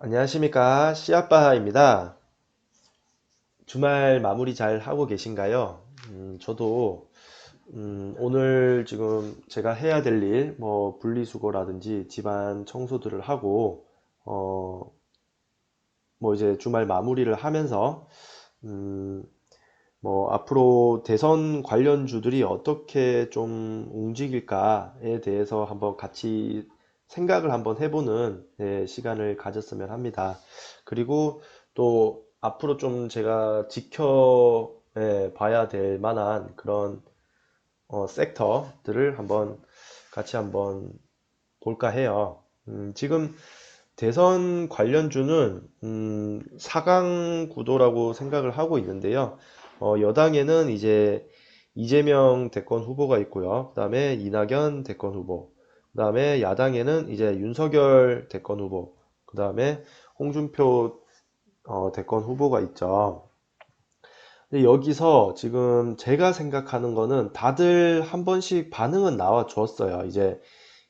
안녕하십니까, 씨아빠입니다. 주말 마무리 잘 하고 계신가요? 저도 오늘 지금 제가 해야 될 일, 뭐 분리수거라든지 집안 청소들을 하고 뭐 이제 주말 마무리를 하면서 음, 뭐 앞으로 대선 관련주들이 어떻게 좀 움직일까에 대해서 한번 같이 생각을 한번 해보는 시간을 가졌으면 합니다. 그리고 또 앞으로 좀 제가 지켜 봐야 될 만한 그런 섹터들을 한번 같이 한번 볼까 해요. 지금 대선 관련주는 4강 구도라고 생각을 하고 있는데요. 여당에는 이제 이재명 대권 후보가 있고요. 그 다음에 이낙연 대권 후보, 그 다음에 야당에는 이제 윤석열 대권 후보, 그 다음에 홍준표 대권 후보가 있죠. 근데 여기서 지금 제가 생각하는 거는 다들 한 번씩 반응은 나와 줬어요. 이제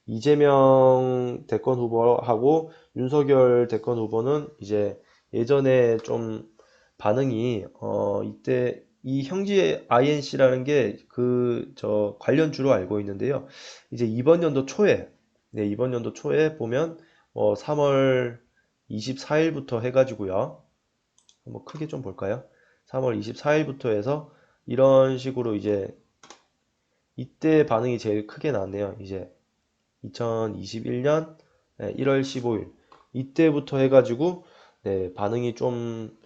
이재명 대권 후보하고 윤석열 대권 후보는 이제 예전에 좀 반응이 이때 이 형제 INC라는 게 그 저 관련주로 알고 있는데요. 이제 이번 연도 초에 보면 3월 24일부터 해가지고요. 한번 크게 좀 볼까요? 3월 24일부터 해서 이런 식으로 이제 이때 반응이 제일 크게 나왔네요. 이제 2021년 1월 15일 이때부터 해가지고 네, 반응이 좀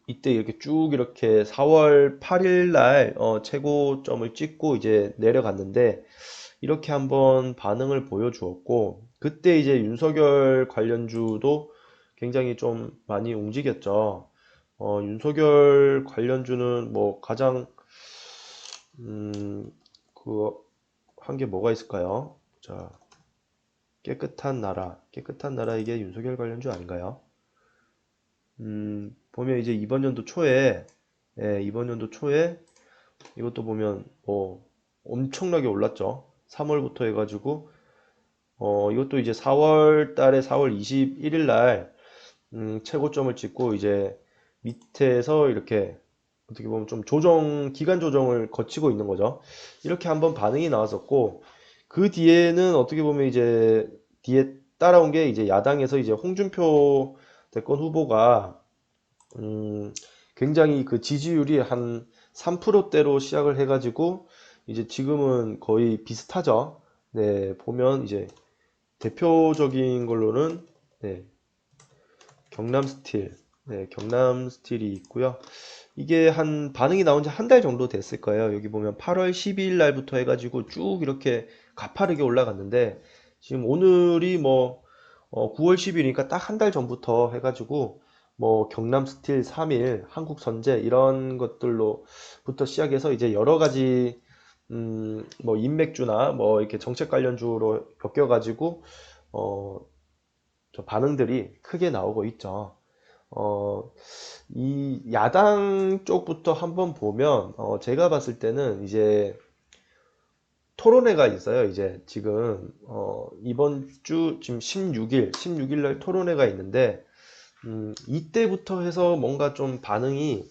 이때 이렇게 쭉 이렇게 4월 8일 날 최고점을 찍고 이제 내려갔는데 이렇게 한번 반응을 보여주었고 그때 이제 윤석열 관련주도 굉장히 좀 많이 움직였죠. 윤석열 관련주는 뭐 가장 그 한 게 뭐가 있을까요? 자, 깨끗한 나라 이게 윤석열 관련주 아닌가요? 보면 이제 이번 연도 초에 이것도 보면 엄청나게 올랐죠. 3월부터 해가지고 이것도 이제 4월 달에 4월 21일 날 최고점을 찍고 이제 밑에서 이렇게 어떻게 보면 좀 기간 조정을 거치고 있는 거죠. 이렇게 한번 반응이 나왔었고 그 뒤에는 어떻게 보면 이제 뒤에 따라온 게 이제 야당에서 이제 홍준표 대권 후보가 음, 굉장히 그 지지율이 한 3%대로 시작을 해가지고 이제 지금은 거의 비슷하죠. 네, 보면 이제 대표적인 걸로는 네, 경남 스틸, 네, 경남 스틸이 있고요. 이게 한 반응이 나온 지 한 달 정도 됐을 거예요. 여기 보면 8월 12일 날부터 해가지고 쭉 이렇게 가파르게 올라갔는데 지금 오늘이 뭐 9월 10일이니까 딱 한 달 전부터 해가지고 뭐 경남 스틸 3일, 한국 선제 이런 것들로부터 시작해서 이제 여러 가지 뭐 인맥주나 뭐 이렇게 정책 관련주로 엮여가지고 어, 저 반응들이 크게 나오고 있죠. 어, 이 야당 쪽부터 한번 보면 제가 봤을 때는 이제 토론회가 있어요. 이제 지금 이번 주 지금 16일 날 토론회가 있는데 이때부터 해서 뭔가 좀 반응이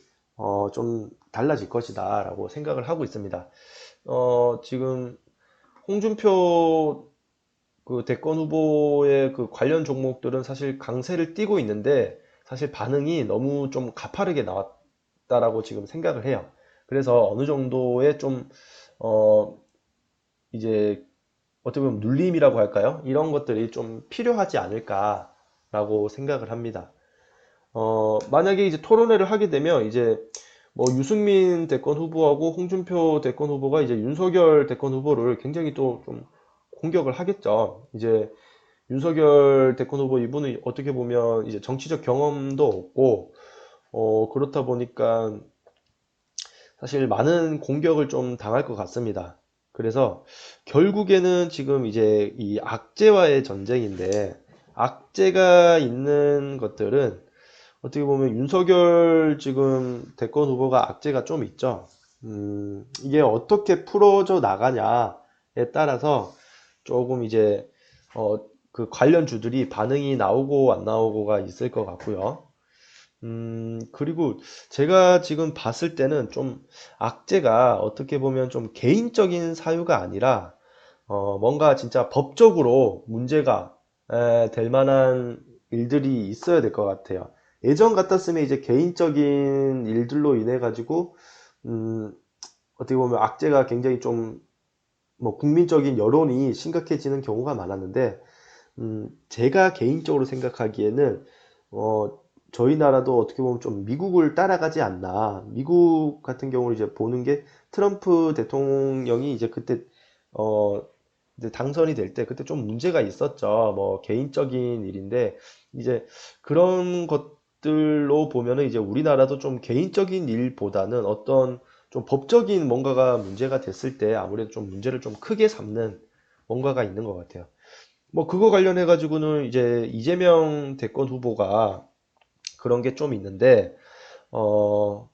좀 달라질 것이다 라고 생각을 하고 있습니다. 지금 홍준표 그 대권 후보의 그 관련 종목들은 사실 강세를 띠고 있는데 사실 반응이 너무 좀 가파르게 나왔다라고 지금 생각을 해요. 그래서 어느 정도의 좀 어, 이제 어떻게 보면 눌림이라고 할까요? 이런 것들이 좀 필요하지 않을까라고 생각을 합니다. 만약에 이제 토론회를 하게 되면 이제 뭐 유승민 대권 후보하고 홍준표 대권 후보가 이제 윤석열 대권 후보를 굉장히 또 좀 공격을 하겠죠. 이제 윤석열 대권 후보 이분은 어떻게 보면 이제 정치적 경험도 없고 그렇다 보니까 사실 많은 공격을 좀 당할 것 같습니다. 그래서 결국에는 지금 이제 이 악재와의 전쟁인데 악재가 있는 것들은 어떻게 보면 윤석열 지금 대권 후보가 악재가 좀 있죠. 이게 어떻게 풀어져 나가냐에 따라서 조금 이제 그 관련주들이 반응이 나오고 안 나오고가 있을 것 같고요. 그리고 제가 지금 봤을 때는 좀 악재가 어떻게 보면 좀 개인적인 사유가 아니라 뭔가 진짜 법적으로 문제가 될 만한 일들이 있어야 될 것 같아요. 예전 같았으면 이제 개인적인 일들로 인해 가지고 음, 어떻게 보면 악재가 굉장히 좀 뭐 국민적인 여론이 심각해지는 경우가 많았는데 제가 개인적으로 생각하기에는 어, 저희 나라도 어떻게 보면 좀 미국을 따라가지 않나. 미국 같은 경우를 이제 보는 게 트럼프 대통령이 이제 그때 어, 이제 당선이 될 때 그때 좀 문제가 있었죠. 뭐 개인적인 일인데 이제 그런 것들로 보면은 이제 우리나라도 좀 개인적인 일보다는 어떤 좀 법적인 뭔가가 문제가 됐을 때 아무래도 좀 문제를 좀 크게 삼는 뭔가가 있는 것 같아요. 뭐 그거 관련해 가지고는 이제 이재명 대권 후보가 그런 게 좀 있는데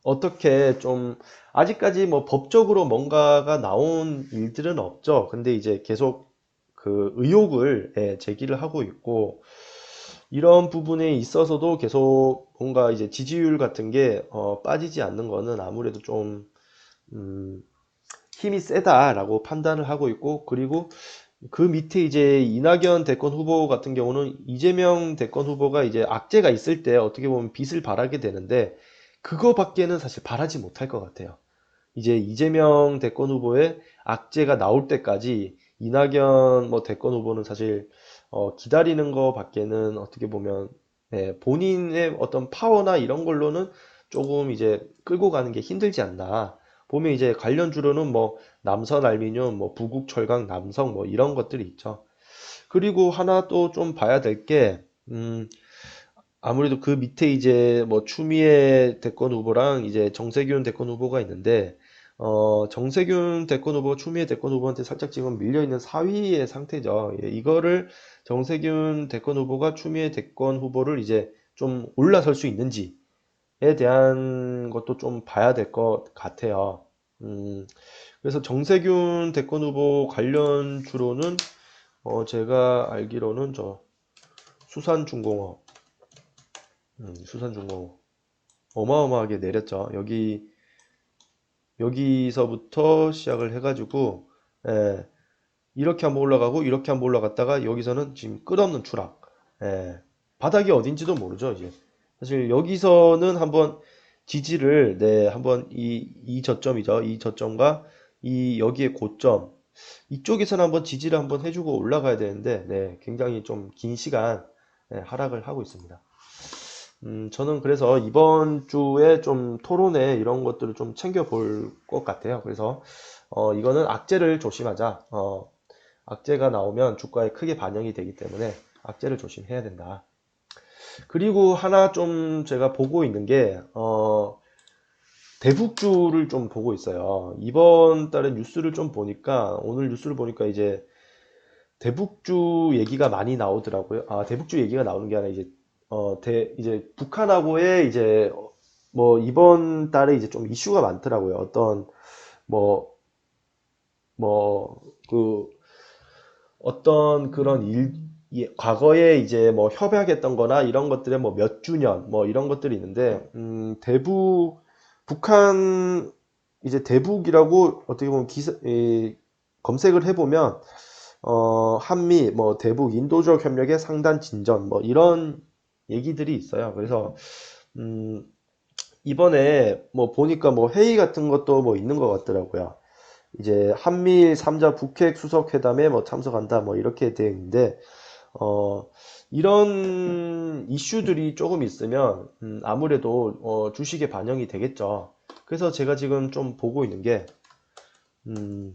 어떻게 좀 아직까지 뭐 법적으로 뭔가가 나온 일들은 없죠. 근데 이제 계속 그 의혹을 제기를 하고 있고 이런 부분에 있어서도 계속 뭔가 이제 지지율 같은 게 빠지지 않는 거는 아무래도 좀 음, 힘이 세다라고 판단을 하고 있고 그리고 그 밑에 이제 이낙연 대권 후보 같은 경우는 이재명 대권 후보가 이제 악재가 있을 때 어떻게 보면 빚을 발하게 되는데 그거밖에는 사실 바라지 못할 것 같아요. 이제 이재명 대권 후보의 악재가 나올 때까지 이낙연 뭐 대권 후보는 사실 기다리는 거밖에는 어떻게 보면 본인의 어떤 파워나 이런 걸로는 조금 이제 끌고 가는 게 힘들지 않나. 보면 이제 관련주로는 뭐 남선 알미늄, 뭐 부국 철강, 남성 뭐 이런 것들이 있죠. 그리고 하나 또 좀 봐야 될 게, 아무래도 그 밑에 이제 뭐 추미애 대권 후보랑 이제 정세균 대권 후보가 있는데, 정세균 대권 후보, 추미애 대권 후보한테 살짝 지금 밀려있는 4위의 상태죠. 예, 이거를 정세균 대권 후보가 추미애 대권 후보를 이제 좀 올라설 수 있는지에 대한 것도 좀 봐야 될 것 같아요. 그래서 정세균 대권 후보 관련 주로는 제가 알기로는 저 수산중공업, 수산중공업 어마어마하게 내렸죠. 여기서부터 시작을 해가지고 예, 이렇게 한번 올라가고 이렇게 한번 올라갔다가 여기서는 지금 끝없는 추락. 예, 바닥이 어딘지도 모르죠, 이제. 사실 여기서는 한번 지지를 한번 이 저점이죠. 이 저점과 이 여기의 고점 이쪽에서는 한번 지지를 한번 해주고 올라가야 되는데 굉장히 좀 긴 시간 하락을 하고 있습니다. 저는 그래서 이번 주에 좀 토론회 이런 것들을 좀 챙겨 볼 것 같아요. 그래서 이거는 악재를 조심하자. 악재가 나오면 주가에 크게 반영이 되기 때문에 악재를 조심해야 된다. 그리고 하나 좀 제가 보고 있는 게 대북주를 좀 보고 있어요. 이번 달에 뉴스를 좀 보니까 오늘 뉴스를 보니까 이제 대북주 얘기가 많이 나오더라고요. 아, 대북주 얘기가 나오는 게 아니라 이제 북한하고의 이제 뭐 이번 달에 이제 좀 이슈가 많더라고요. 어떤 뭐 그 어떤 그런 과거에 이제 뭐 협약했던 거나 이런 것들의 뭐 몇 주년 뭐 이런 것들이 있는데 북한 이제 대북이라고 어떻게 보면 검색을 해보면 한미 뭐 대북 인도적 협력의 상단 진전 뭐 이런 얘기들이 있어요. 그래서 음, 이번에 뭐 보니까 뭐 회의 같은 것도 뭐 있는 것 같더라고요. 이제 한미일 3자 북핵 수석 회담에 뭐 참석한다 뭐 이렇게 되어 있는데 이런 이슈들이 조금 있으면 아무래도 주식에 반영이 되겠죠. 그래서 제가 지금 좀 보고 있는 게 음,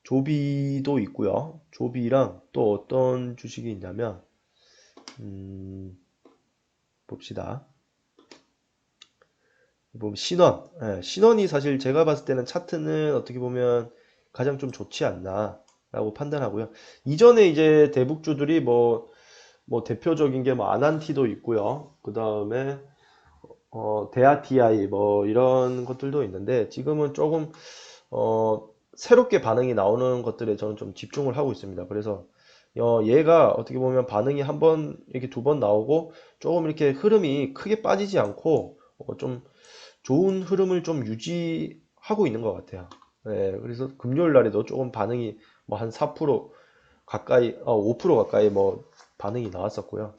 조비도 있고요. 조비랑 또 어떤 주식이 있냐면 음, 봅시다. 보면 신원, 신원이 사실 제가 봤을 때는 차트는 어떻게 보면 가장 좀 좋지 않나 라고 판단하고요. 이전에 이제 대북주들이 뭐 대표적인 게 뭐 아난티도 있고요. 그 다음에 데아티아이 뭐 이런 것들도 있는데 지금은 조금 새롭게 반응이 나오는 것들에 저는 좀 집중을 하고 있습니다. 그래서 얘가 어떻게 보면 반응이 한 번, 이렇게 두 번 나오고 조금 이렇게 흐름이 크게 빠지지 않고 좀 좋은 흐름을 좀 유지하고 있는 것 같아요. 네, 그래서 금요일 날에도 조금 반응이 뭐 한 4% 가까이, 5% 가까이 뭐 반응이 나왔었고요.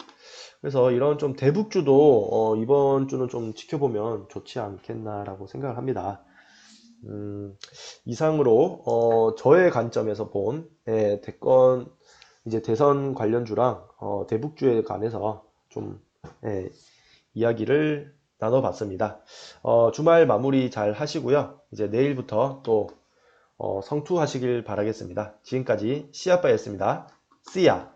그래서 이런 좀 대북주도 이번 주는 좀 지켜보면 좋지 않겠나라고 생각을 합니다. 음, 이상으로 저의 관점에서 본 대권 이제 대선 관련주랑 대북주에 관해서 좀 예, 이야기를 나눠봤습니다. 주말 마무리 잘 하시고요. 이제 내일부터 또 성투하시길 바라겠습니다. 지금까지 시아빠였습니다. See ya!